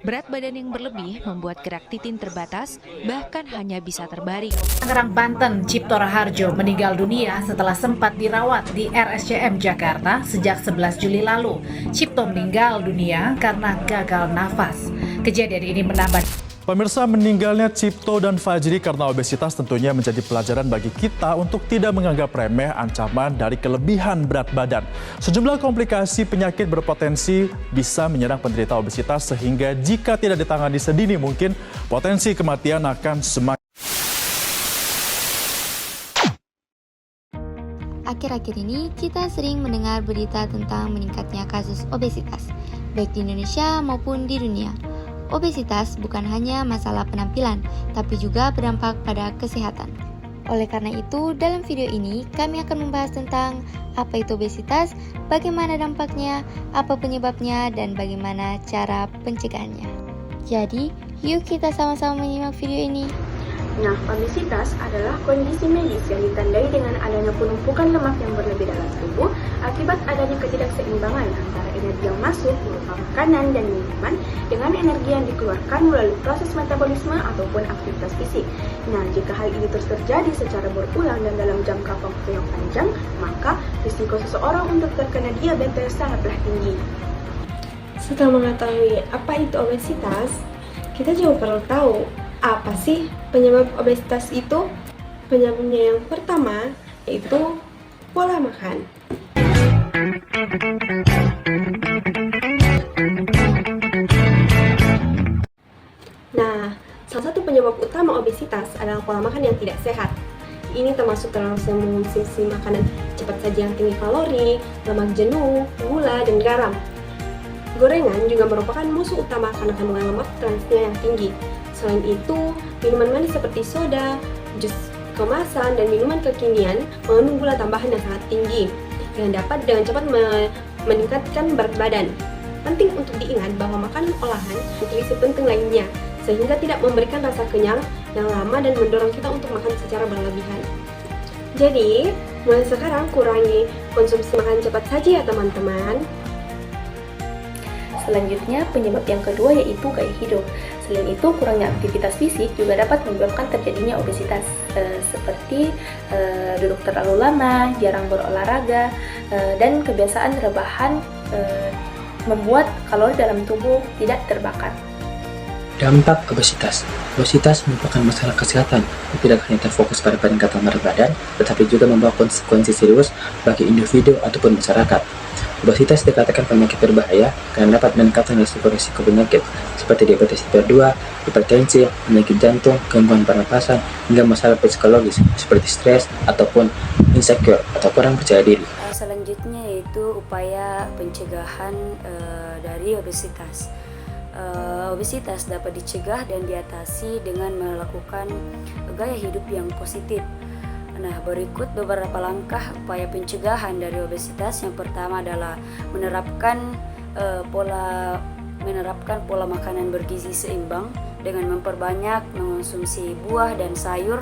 Berat badan yang berlebih membuat gerak Titin terbatas, bahkan hanya bisa terbaring. Tangerang, Banten, Cipto Raharjo meninggal dunia setelah sempat dirawat di RSCM Jakarta sejak 11 Juli lalu. Cipto meninggal dunia karena gagal nafas. Kejadian ini menambah. Pemirsa, meninggalnya Cipto dan Fajri karena obesitas tentunya menjadi pelajaran bagi kita untuk tidak menganggap remeh ancaman dari kelebihan berat badan. Sejumlah komplikasi penyakit berpotensi bisa menyerang penderita obesitas sehingga jika tidak ditangani sedini mungkin potensi kematian akan semakin. Akhir-akhir ini kita sering mendengar berita tentang meningkatnya kasus obesitas, baik di Indonesia maupun di dunia. Obesitas bukan hanya masalah penampilan, tapi juga berdampak pada kesehatan. Oleh karena itu, dalam video ini kami akan membahas tentang apa itu obesitas, bagaimana dampaknya, apa penyebabnya, dan bagaimana cara pencegahannya. Jadi, yuk kita sama-sama menyimak video ini. Nah, obesitas adalah kondisi medis yang ditandai dengan adanya penumpukan lemak yang berlebih dalam tubuh akibat adanya ketidakseimbangan antara energi yang masuk berupa makanan dan minuman dengan energi yang dikeluarkan melalui proses metabolisme ataupun aktivitas fisik. Nah, jika hal ini terus terjadi secara berulang dan dalam jangka waktu yang panjang, maka risiko seseorang untuk terkena diabetes sangatlah tinggi. Setelah mengetahui apa itu obesitas, kita juga perlu tahu apa sih penyebab obesitas itu? Penyebabnya yang pertama yaitu pola makan. Nah, salah satu penyebab utama obesitas adalah pola makan yang tidak sehat. Ini termasuk terlalu mengonsumsi makanan cepat saji yang tinggi kalori, lemak jenuh, gula, dan garam. Gorengan juga merupakan musuh utama karena kandungan lemak transnya yang tinggi. Selain itu, minuman manis seperti soda, jus kemasan, dan minuman kekinian mengandung gula tambahan yang sangat tinggi yang dapat dengan cepat meningkatkan berat badan. Penting untuk diingat bahwa makanan olahan memiliki penting lainnya, sehingga tidak memberikan rasa kenyang yang lama dan mendorong kita untuk makan secara berlebihan. Jadi, mulai sekarang kurangi konsumsi makanan cepat saji ya teman-teman. Selanjutnya, penyebab yang kedua yaitu gaya hidup. Selain itu, kurangnya aktivitas fisik juga dapat menyebabkan terjadinya obesitas, seperti duduk terlalu lama, jarang berolahraga, dan kebiasaan rebahan membuat kalori dalam tubuh tidak terbakar. Dampak obesitas. Obesitas merupakan masalah kesehatan yang tidak hanya terfokus pada peningkatan berat badan, tetapi juga membawa konsekuensi serius bagi individu ataupun masyarakat. Obesitas dikatakan penyakit berbahaya karena dapat meningkatkan risiko penyakit seperti diabetes tipe 2, hipertensi, penyakit jantung, gangguan pernapasan, hingga masalah psikologis seperti stres ataupun insecure atau kurang percaya diri. Selanjutnya yaitu upaya pencegahan dari obesitas. Obesitas dapat dicegah dan diatasi dengan melakukan gaya hidup yang positif. Nah, berikut beberapa langkah upaya pencegahan dari obesitas. Yang pertama adalah menerapkan pola makanan bergizi seimbang dengan memperbanyak mengonsumsi buah dan sayur,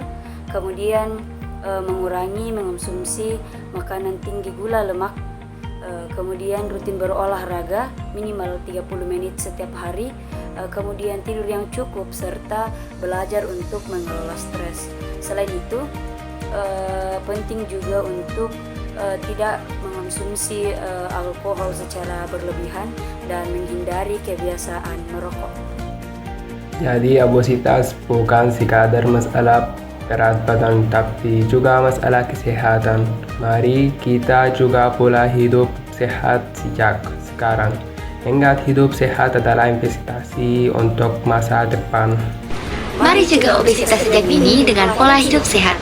kemudian mengurangi mengonsumsi makanan tinggi gula lemak, kemudian rutin berolahraga minimal 30 menit setiap hari, kemudian tidur yang cukup serta belajar untuk mengelola stres. Selain itu, penting juga untuk tidak mengonsumsi alkohol secara berlebihan dan menghindari kebiasaan merokok. Jadi obesitas bukan sekadar masalah berat badan tapi juga masalah kesehatan. Mari kita juga pola hidup sehat sejak sekarang. Ingat, hidup sehat adalah investasi untuk masa depan. Mari cegah obesitas sejak dini dengan pola hidup sehat.